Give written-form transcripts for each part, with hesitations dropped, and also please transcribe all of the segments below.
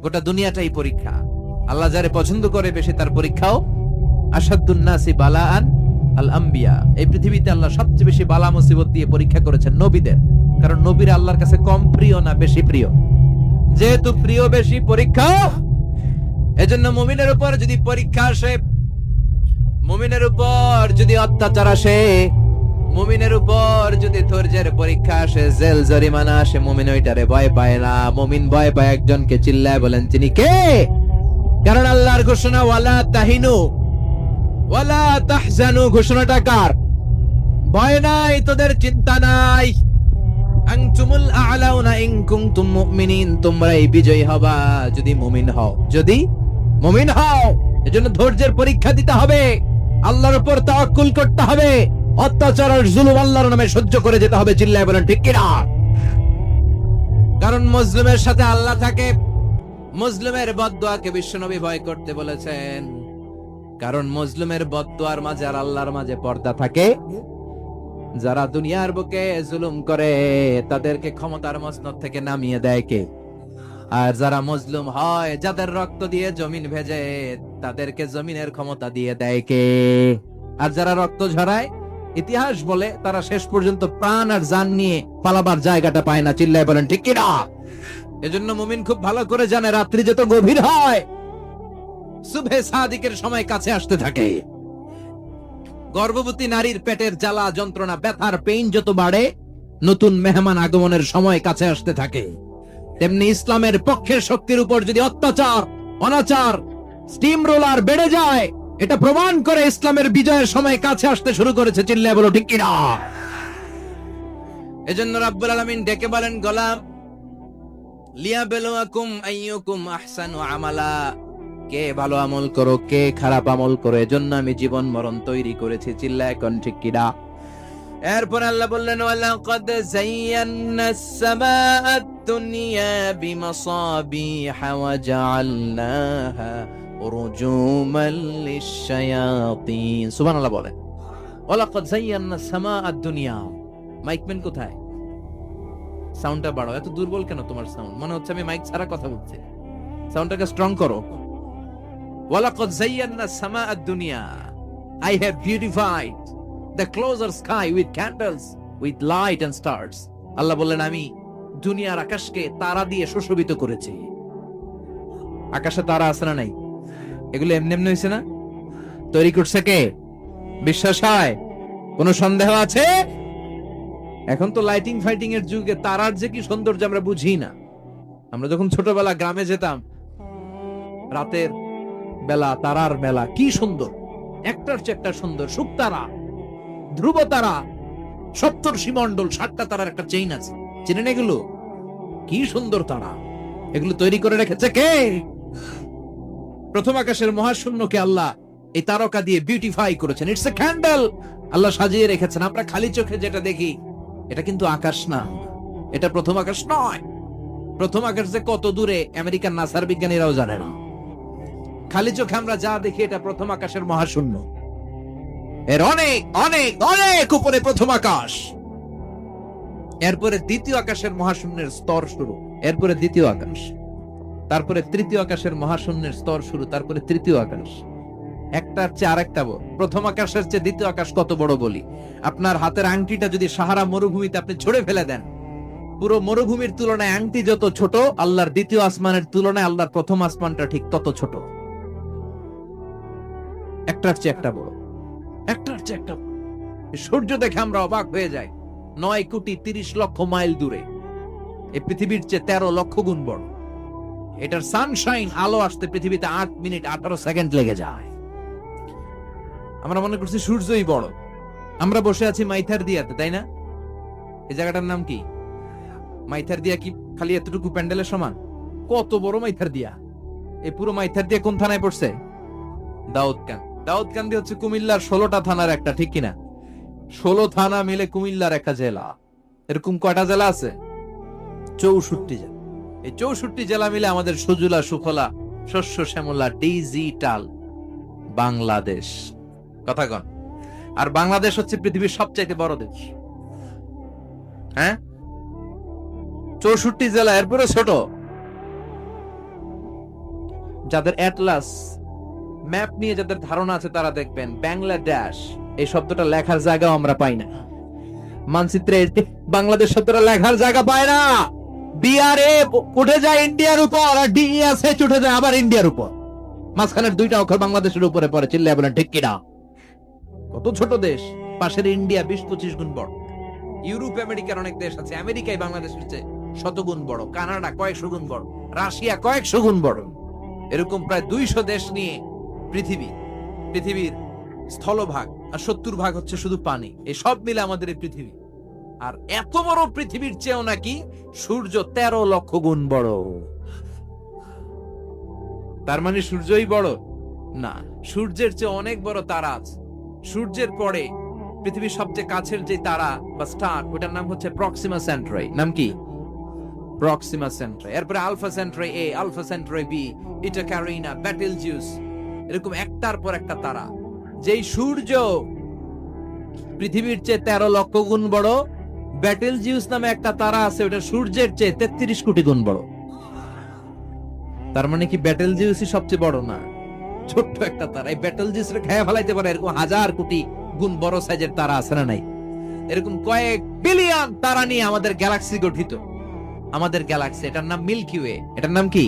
গোটা দুনিয়াটাই পরীক্ষা। আল্লাহ যারে পছন্দ করে বেশি তার পরীক্ষাও। আশাদ্দুন নাসি বালাআন আল আম্বিয়া। এই পৃথিবীতে আল্লাহ সবচেয়ে বেশি বালা মুসিবত দিয়ে পরীক্ষা করেছেন নবীদের। কারণ নবীরা আল্লাহর কাছে কম প্রিয় না বেশি প্রিয়? যেহেতু প্রিয় বেশি, পরীক্ষা। এজন্য মুমিনের উপর যদি পরীক্ষা আসে, মুমিনের উপর যদি অত্যাচার আসে, মুমিনের উপর যদি ধৈর্যের পরীক্ষা আসে, জেল জরিমানা আসে, মুমিন ওইটারে ভয় পায় না। মুমিন ভয় পায় একজনকে, চিল্লায় বলেন তিনি কে? কারণ আল্লাহর ঘোষণা ওয়ালা তাহিনু ওয়ালা তাহজানু। ঘোষণাটা কার? ভয় নাই, তোদের চিন্তা নাই। আনতুমুল আ'লাউনা ইন কুনতুম মুমিনিন। তোমরাই বিজয়ী হবা যদি মুমিন হও, যদি মুমিন হও। এজন্য ধৈর্যের পরীক্ষা দিতে হবে, আল্লাহর উপর তাওয়াক্কুল করতে হবে, অত্যাচার আর জুলুম আল্লাহর নামে সহ্য করে যেতে হবে। চিল্লায় বলেন ঠিক কিনা? কারণ মজলুমের সাথে আল্লাহ থাকে। মজলুমের বদদুয়াকে বিশ্বনবী ভয় করতে বলেছেন, কারণ মজলুমের বদদুয়ার মাঝে আর আল্লাহর মাঝে পর্দা থাকে। যারা দুনিয়ার বুকে জুলুম করে তাদেরকে ক্ষমতার মসনদ থেকে নামিয়ে দেয় কে? আর যারা মজলুম হয়, যাদের রক্ত দিয়ে জমিন ভেজে, তাদেরকে জমিনের ক্ষমতা দিয়ে দেয় কে? আর যারা রক্ত ঝরায়, ইতিহাস বলে তারা শেষ পর্যন্ত প্রাণ আর জান নিয়ে পালাবার জায়গাটা পায় না। চিল্লায় বলেন ঠিক কিনা? এজন্য মুমিন খুব ভালো করে জানে রাত্রি যত গভীর হয়, সুবহে সাদিকের সময় কাছে আসতে থাকে। গর্ভবতী নারীর পেটের জ্বালা যন্ত্রণা ব্যথার পেইন যত বাড়ে, নতুন মেহমান আগমনের সময় কাছে আসতে থাকে। তেমনি ইসলামের পক্ষের শক্তির উপর যদি অত্যাচার, অনাচার, স্টিম রোলার বেড়ে যায়, এটা প্রমাণ করে ইসলামের বিজয়ের সময় কাছে আসতে শুরু করেছে। চিল্লায় বলো ঠিক কিনা? এজন্য রাব্বুল আলামিন ডেকে বলেন, গোলাম লিয়াবলুয়াকুম আইয়ুকুম আহসানু আমালা। কে ভালো আমল করো, কে খারাপ আমল করো, এজন্য আমি জীবন মরণ তৈরি করেছি। চিল্লায় কোন ঠিক কিনা? এরপর আল্লাহ বললেন, ওয়ালাকাদ যায়্যানাস সামাআদ দুনিয়া বিমাসাবিহা ওয়া জাআলনাহা রুজুমান লিশ-শায়াতিন। সুবহানাল্লাহ বলেন। ওয়ালাকাদ যায়্যানাস সামাআদ দুনিয়া। মাইকম্যান কোথায়? সাউন্ডটা বাড়াও। এত দুর্বল কেন তোমার সাউন্ড? মনে হচ্ছে আমি মাইক ছাড়া কথা বলছি। সাউন্ডটাকে স্ট্রং করো। ওয়ালাকাদ যায়্যানাস সামাআদ দুনিয়া। I have beautified the closer sky with candles, with light and stars. আল্লাহ বললেন, আমি দুনিয়ার আকাশকে তারা দিয়ে সুশোভিত করেছি। আকাশে তারা আছে না নাই? এগুলো এমনি এমনি হয়েছে না? তৈরি করছে কে? বিশ্বাস হয়? কোন সন্দেহ আছে? এখন তো লাইটিং ফাইটিং এর যুগে তারার যে কি সৌন্দর্য আমরা বুঝি না। আমরা যখন ছোটবেলা গ্রামে যেতাম, রাতের বেলা তারার মেলা, কি সুন্দর! একটার চেয়ে একটা সুন্দর। শুকতারা, ধ্রুব তারা, সপ্তর্ষি মণ্ডল, 7টা তারার একটা চেইন আছে। চেনেন এগুলো? কি সুন্দর তারা! এগুলো তৈরি করে রেখেছে কে? প্রথম আকাশের মহাশূন্যকে আল্লাহ এই তারকা দিয়ে বিউটিফাই করেছেন। It's a candle. আল্লাহ সাজিয়ে রেখেছেন। আমরা খালি চোখে যেটা দেখি, এটা কিন্তু আকাশ না, এটা প্রথম আকাশ নয়। প্রথম আকাশ যে কত দূরে আমেরিকান নাসার বিজ্ঞানীরাও জানে না। খালি চোখে আমরা যা দেখি, এটা প্রথম আকাশের মহাশূন্য। এর অনেক অনেক অনেক উপরে প্রথম আকাশ। এরপরে দ্বিতীয় আকাশের মহাশূন্যের স্তর শুরু, এরপরে দ্বিতীয় আকাশ, তারপরে তৃতীয় আকাশের মহাশূন্যের স্তর শুরু, তারপরে তৃতীয় আকাশ। একটার চেয়ে আরেকটা বড়। প্রথম আকাশের চেয়ে দ্বিতীয় আকাশ কত বড় বলি? আপনার হাতের আংটিটা যদি সাহারা মরুভূমিতে আপনি ছড়ে ফেলে দেন, পুরো মরুভূমির তুলনায় আংটি যত ছোট, আল্লাহর দ্বিতীয় আসমানের তুলনায় আল্লাহর প্রথম আসমানটা ঠিক তত ছোট। একটার চেয়ে একটা বড়, একটার চেয়ে একটা বড়। সূর্য দেখে আমরা অবাক হয়ে যাই। 9,30,00,000 মাইল দূরে, এই পৃথিবীর চেয়ে 13 লক্ষ গুণ বড়। এটার সানশাইন, আলো আসতে পৃথিবীতে 8 মিনিট 18 সেকেন্ড লেগে যায়। আমরা মনে করছি সূর্যই বড়। আমরা বসে আছি মাইথার দিয়াতে, তাই না? এই জায়গাটার নাম কি? মাইথার দিয়া কি খালি এতটুকু প্যান্ডেলের সমান? কত বড় মাইথার দিয়া! এই পুরো মাইথার দিয়া কোন থানায় পড়ছে? দাউদকান। দাউদকান্দি হচ্ছে কুমিল্লার 16টা থানার একটা, ঠিক কিনা? 16 থানা মিলে কুমিল্লার একটা জেলা। এরকম কয়টা জেলা আছে? 64 জেলা। এই 64 জেলা মিলে আমাদের সুজলা সুফলা শস্য শ্যামলা ডিজিটাল বাংলাদেশ। কথা কন। আর বাংলাদেশ হচ্ছে পৃথিবীর সবচাইতে বড় দেশ। হ্যাঁ, 64 জেলা, এরপরে ছোট। যাদের অ্যাটলাস ম্যাপ নিয়ে যাদের ধারণা আছে তারা দেখবেন বাংলাদেশ এই শব্দটা লেখার জায়গাও আমরা পাই না। মানচিত্রে বাংলাদেশ শব্দটা লেখার জায়গা পায় না। বিআরএ উঠে যায় ইন্ডিয়ার উপর, আর ডিএসএইচ উঠে যায় আবার ইন্ডিয়ার উপর। মাঝখানের দুইটা অক্ষর বাংলাদেশের উপরে পড়ে। চিল্লায় বলেন ঠিক কিনা? কত ছোট দেশ, পাশের ইন্ডিয়া 20-25 গুণ বড়। ইউরোপ আমেরিকার অনেক দেশ আছে, আমেরিকায় বাংলাদেশের চেয়ে শতগুণ বড়, কানাডা কয়েকশো গুণ বড়, রাশিয়া কয়েকশো গুণ বড়। এরকম প্রায় 200 দেশ নিয়ে পৃথিবীর স্থলভাগ, আর 70% হচ্ছে শুধু পানি। এই সব মিলে আমাদের এই পৃথিবী। আর এত বড় পৃথিবীর চেয়েও নাকি সূর্য 13 লক্ষ গুণ বড়। তার মানে সূর্যই বড় না, সূর্যের চেয়ে অনেক বড় তারা আছে। সূর্যের পরে পৃথিবীর সবচেয়ে কাছের যে তারা বা স্টার, ওটার নাম হচ্ছে প্রক্সিমা সেন্ট্রাই। নাম কি? প্রক্সিমা সেন্ট্রাই। এরপরে আলফা সেন্ট্রাই এ, আলফা সেন্ট্রাই বি, ইটা ক্যারিনা, বেটেলজিউস, এরকম একটার পর একটা তারা। যেই সূর্য পৃথিবীর চেয়ে 13 লক্ষ গুণ বড়, বেটেলজিউস নামে একটা তারা আছে, ওটা সূর্যের চেয়ে 33 কোটি গুণ বড়। তার মানে কি বেটেলজিউসই সবচেয়ে বড় না? ছোট্ট একটা তারা। এই বেটেলজিউস খেয়ে ফেলাইতে পারে এরকম 1000 কোটি গুণ বড় সাইজের তারা আছে না নাই? এরকম কয়েক বিলিয়ন তারা নিয়ে আমাদের গ্যালাক্সি গঠিত। আমাদের গ্যালাক্সি, এটার নাম মিল্কি ওয়ে। এটার নাম কি?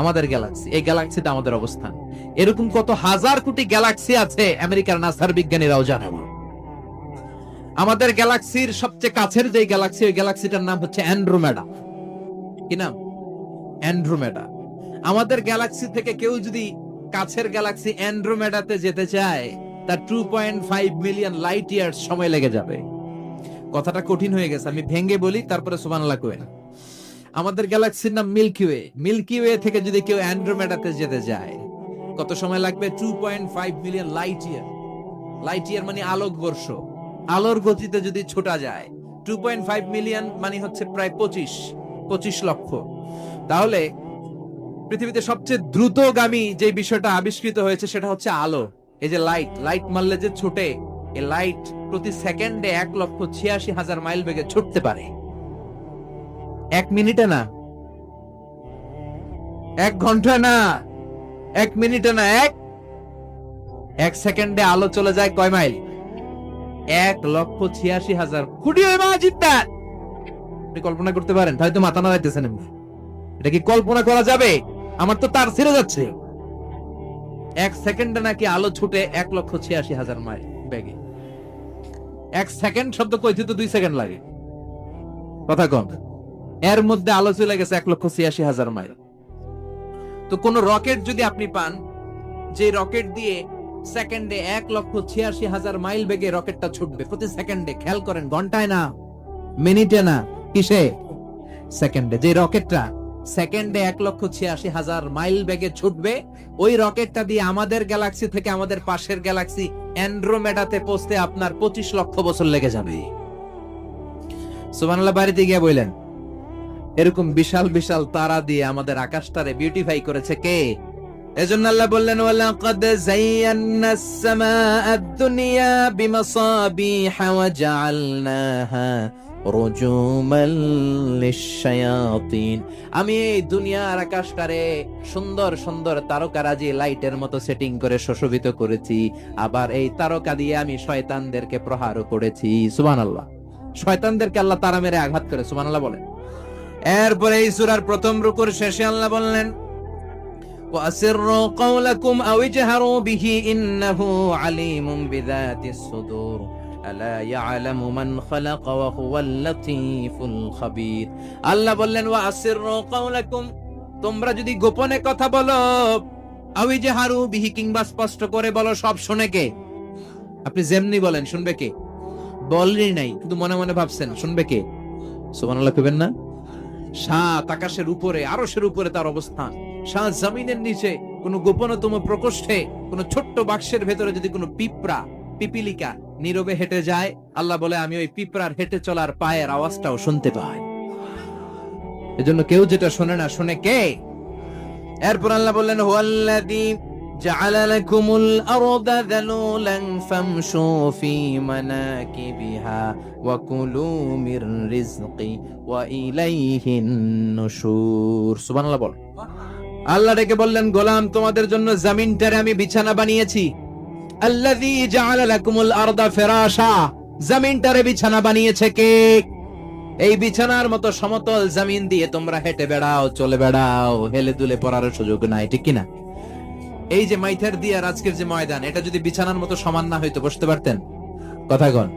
আমাদের গ্যালাক্সি। এই গ্যালাক্সিতে আমাদের অবস্থান। এরকম কত হাজার কোটি গ্যালাক্সি আছে আমেরিকার নাসার বিজ্ঞানীরাও জানে না। আমাদের গ্যালাক্সির সবচেয়ে কাছের যে গ্যালাক্সি, ওই গ্যালাক্সিটার নাম হচ্ছে অ্যান্ড্রোমেডা। কি নাম? অ্যান্ড্রোমেডা। আমাদের গ্যালাক্সি থেকে কেউ যদি কাছের গ্যালাক্সি অ্যান্ড্রোমেডাতে যেতে চায়, তার 2.5 মিলিয়ন লাইট ইয়ার্স সময় লেগে যাবে। কথাটা কঠিন হয়ে গেছে, আমি ভেঙে বলি, তারপরে সুবহানাল্লাহ কই। আমাদের গ্যালাক্সির নাম মিল্কি ওয়ে। মিল্কি ওয়ে থেকে যদি কেউ অ্যান্ড্রোমেডাতে যেতে যায়, কত সময় লাগবে? 2.5 million light year. Light year মানে আলোক বর্ষ। আলোর গতিতে যদি ছোটা যায়, 2.5 মিলিয়ন মানে হচ্ছে প্রায় 25 লক্ষ। তাহলে পৃথিবীতে সবচেয়ে দ্রুতগামী যে বিষয়টা আবিষ্কৃত হয়েছে সেটা হচ্ছে আলো। এই যে লাইট মারলে যে ছোটে, এই লাইট প্রতি সেকেন্ডে 1,86,000 মাইল বেগে ছুটতে পারে। 1 মিনিটে না, 1 ঘন্টা না, 1 মিনিটে না, 1 সেকেন্ডে আলো চলে যায় কয় মাইল? 1,86,000 কোটি মাইল। আপনি কল্পনা করতে পারেন? হয়তো মাথা নাড়াইতেছেন। এটা কি কল্পনা করা যাবে? আমার তো তার ছেড়ে যাচ্ছে। 1 সেকেন্ডে নাকি আলো ছুটে 1,86,000 মাইল বেগে। 1 সেকেন্ড শব্দ কইতে তো 2 সেকেন্ড লাগে। কথা কম। এর মধ্যে আলো চলে গেছে 1,86,000 মাইল। তো কোন রকেট যদি আপনি পান, যে রকেট দিয়ে সেকেন্ডে 1,86,000 মাইল বেগে রকেটটা ছুটবে প্রতি সেকেন্ডে, খেয়াল করেন, ঘন্টায় না, মিনিটে না, কিসে? সেকেন্ডে। যে রকেটটা সেকেন্ডে 1,86,000 মাইল বেগে ছুটবে, ওই রকেটটা দিয়ে আমাদের গ্যালাক্সি থেকে আমাদের পাশের গ্যালাক্সি অ্যান্ড্রোমেডাতে পৌঁছতে আপনার 25 লক্ষ বছর লেগে যাবে। সুবহানাল্লাহ বাড়িতে গিয়ে বললেন। এরকম বিশাল বিশাল তারা দিয়ে আমাদের আকাশটারে বিউটিফাই করেছে কে? এজন্য আল্লাহ বললেন, ওয়ালাকাদ যায়্যানাস সামাআদ দুনিয়া বিমাসাবিহা ওয়া জাআলনাহা রুজুমান লিশ-শায়াতিন। আমি এই দুনিয়ার আকাশটারে সুন্দর সুন্দর তারকারাজি লাইটের মতো সেটিং করে সুশোভিত করেছি। আবার এই তারকা দিয়ে আমি শয়তানদেরকে প্রহারও করেছি। সুবহানাল্লাহ। শয়তানদেরকে আল্লাহ তারা মেরে আঘাত করে। সুবহানাল্লাহ বলেন। এরপরে এই সূরার প্রথম রুকুর শেষে আল্লাহ বললেন, وَأَسِرُّوا قَوْلَكُمْ أَوِ اجْهَرُوا بِهِ إِنَّهُ عَلِيمٌ بِذَاتِ الصُّدُورِ أَلَا يَعْلَمُ مَنْ خَلَقَ وَهُوَ اللَّطِيفُ الْخَبِيرُ। আল্লাহ বললেন, وَأَسِرُّوا قَوْلَكُمْ, তোমরা যদি গোপনে কথা বলো, أَوِ اجْهَرُوا بِهِ, কিংবা স্পষ্ট করে বলো, সব শুনে কে? আপনি যেমনি বলেন শুনবে কে? বলেনই নাই, কিন্তু মনে মনে ভাবছেন শুনবে কে? সুবহানাল্লাহ কইবেন না? সাত আকাশের উপরে, আরশের উপরে তার অবস্থান। সাত জমিনের নিচে কোন গোপনতম প্রকোষ্ঠে, কোন ছোট্ট বাক্সের ভেতরে যদি কোনো পিপিলিকা নীরবে হেঁটে যায়, আল্লাহ বলে আমি ওই পিঁপড়ার হেঁটে চলার পায়ের আওয়াজটাও শুনতে পাই। এজন্য কেউ যেটা শোনে না, শোনে কে? এরপর আল্লাহ বললেন, হুয়াল্লাযী জাআলা লাকুমুল আরদা যালুলান ফামশু ফি মানাকিবিহা ওয়া কুলু মির রিজকি ওয়া ইলাইহিন নুশুর। সুবহানাল্লাহ বল। আল্লাহ ডেকে বললেন, গোলাম তোমাদের জন্য জমিনটারে আমি বিছানা বানিয়েছি। আল্লাযী জাআলা লাকুমুল আরদা ফিরাশা, জমিনটারে বিছানা বানিয়েছে কে? এই বিছানার মতো সমতল জমিন দিয়ে তোমরা হেঁটে বেড়াও, চলে বেড়াও, হেলে দুলে পড়ার সুযোগ নাই, ঠিক কিনা? এই যে মাইথার দিয়ে আজকের যে ময়দান, এটা যদি বিছানার মতো সমান না হইতো বসতে পারতেন? কথা কন।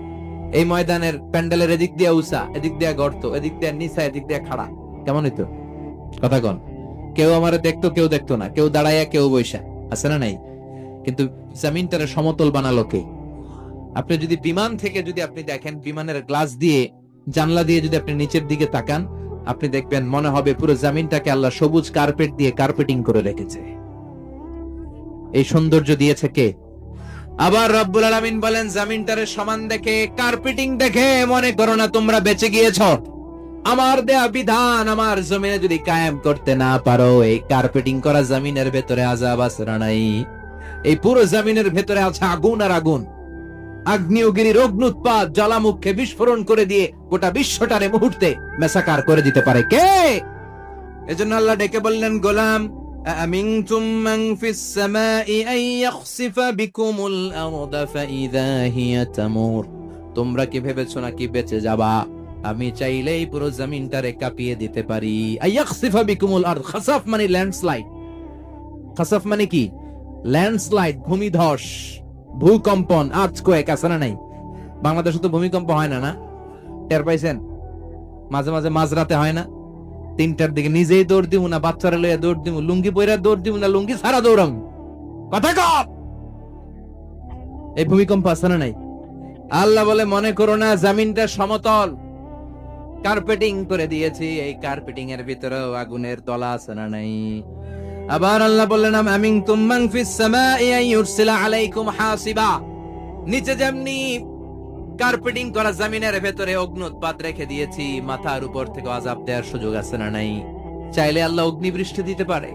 এই ময়দানের প্যান্ডেলের এদিক দিয়ে উঁচা, এদিক দিয়ে গর্ত, এদিক দিয়ে নিচা, এদিক দিয়ে খাড়া, কেমন হইতো? কথা কন। কেউ আমারে দেখতো, কেউ দেখতো না, কেউ দাঁড়াইয়া, কেউ বৈশা, আছে না নাই? কিন্তু জমিনটারে সমতল বানালো কে? আপনি যদি বিমান থেকে যদি আপনি দেখেন, বিমানের গ্লাস দিয়ে, জানলা দিয়ে যদি আপনি নিচের দিকে তাকান, আপনি দেখবেন মনে হবে পুরো জমিনটাকে আল্লাহ সবুজ কার্পেট দিয়ে কার্পেটিং করে রেখেছে। এই সৌন্দর্য দিয়েছে কে? আবার রব্বুল আলামিন বলেন, জমিনটারে সমান দেখে, কার্পেটিং দেখে মনে করো না তোমরা বেঁচে গিয়েছো। আমার দেয়া বিধান আমার জমিনে যদি কায়েম করতে না পারো, এই কার্পেটিং করা জমিনের ভেতরে আযাব আছে না নাই? এই পুরো জমিনের ভেতরে আছে আগুন আর আগুন। আগ্নেয়গিরির অগ্নুৎপাত জ্বালামুখে বিস্ফোরণ করে দিয়ে গোটা বিশ্বটারে মুহূর্তে মেসাকার করে দিতে পারে কে? এজন্য আল্লাহ ডেকে বললেন, গোলাম আমিনতুম মান ফিস সামাই আন ইয়াখসিফা বিকুমুল আরদা ফাইযা হিয়া তামুর, তোমরা কি ভেবেছো নাকি বেঁচে যাবা? আমি চাইলেই পুরো জমিনটারে কাঁপিয়ে দিতে পারি। আন ইয়াখসিফা বিকুমুল আরদ, খাসাফ মানে ল্যান্ডস্লাইড। খাসাফ মানে কি? ল্যান্ডস্লাইড, ভূমিধস, ভূকম্পন, আর্থকোয়েক, আছে না নাই? বাংলাদেশে তো ভূমিকম্প হয় না, না? টের পাইছেন? মাঝে মাঝে মাঝরাতে হয় না? 3টার দিকে নিজেই দৌড় দিব না বাচ্চারা লইয়া দৌড় দিব, লুঙ্গি পইরা দৌড় দিব না লুঙ্গি ছাড়া দৌড়াম? কথা কর। এই ভূমিকম্প আছে না নাই? আল্লাহ বলে, মনে করো না জমিনটা সমতল, কার্পেটিং করে দিয়েছি, এই কার্পেটিং এর ভিতরেও আগুনের তলা আছে না নাই? আবার আল্লাহ বললেন, আমিনতুম মান ফিস সামাই আন ইউরসিলা আলাইকুম হাসিবা, নিচে যেমনি কার্পেটিং করা জমিনের ভেতরে অগ্নুৎপাত রেখে দিয়েছি, মাথার উপর থেকে আযাব দেওয়ার সুযোগ আছে না নাই? চাইলে আল্লাহ অগ্নি বৃষ্টি দিতে পারে,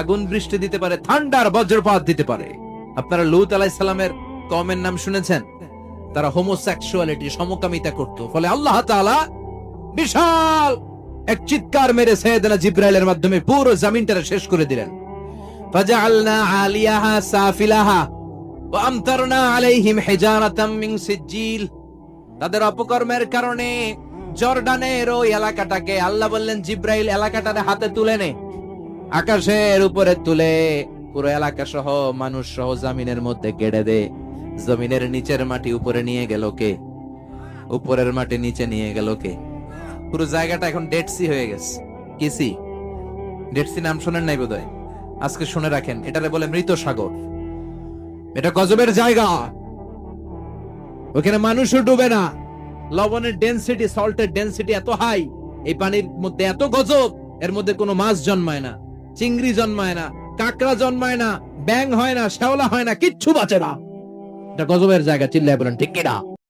আগুন বৃষ্টি দিতে পারে, ঠান্ডার বজ্রপাত দিতে পারে। আপনারা লূত আলাইহিস সালামের কওমের নাম শুনেছেন? তারা হোমোসেক্সুয়ালিটি, সমকামিতা করত, ফলে আল্লাহ তাআলা বিশাল এক চিৎকার মেরে সাইয়েদনা জিবরাইলের মাধ্যমে পুরো জমিনটা শেষ করে দিলেন। ফাজআলনা আলিয়াহা সাফিলাহা ওয়া আমতারনা আলাইহিম হিজারাতাম মিন সিজিল। তাদের অপকর্মের কারণে জর্ডানের ওই এলাকাটাকে আল্লাহ বললেন, জিবরাইল এলাকাটারে হাতে তুলে নে, আকাশের উপরে তুলে পুরো এলাকা সহ মানুষ সহ জমিনের মধ্যে গেড়ে দে। জমিনের নিচের মাটি উপরে নিয়ে গেল কে? উপরের মাটি নিচে নিয়ে গেল কে? পুরো জায়গাটা এখন ডেড সি হয়ে গেছে। কি সি? ডেড সি নাম শোনেন নাই বোধহয়? আজকে শুনে রাখেন, এটারে বলে মৃত সাগর। এটা গজবের জায়গা, ওখানে মানুষও ডুবে না। লবণের ডেনসিটি, সল্টের ডেনসিটি এত হাই, এই পানির মধ্যে এত গজব, এর মধ্যে কোনো মাছ জন্মায় না, চিংড়ি জন্মায় না, কাঁকড়া জন্মায় না, ব্যাং হয় না, শ্যাওলা হয় না, কিচ্ছু বাঁচে না। এটা গজবের জায়গা, চিল্লায় বলেন ঠিক কিনা?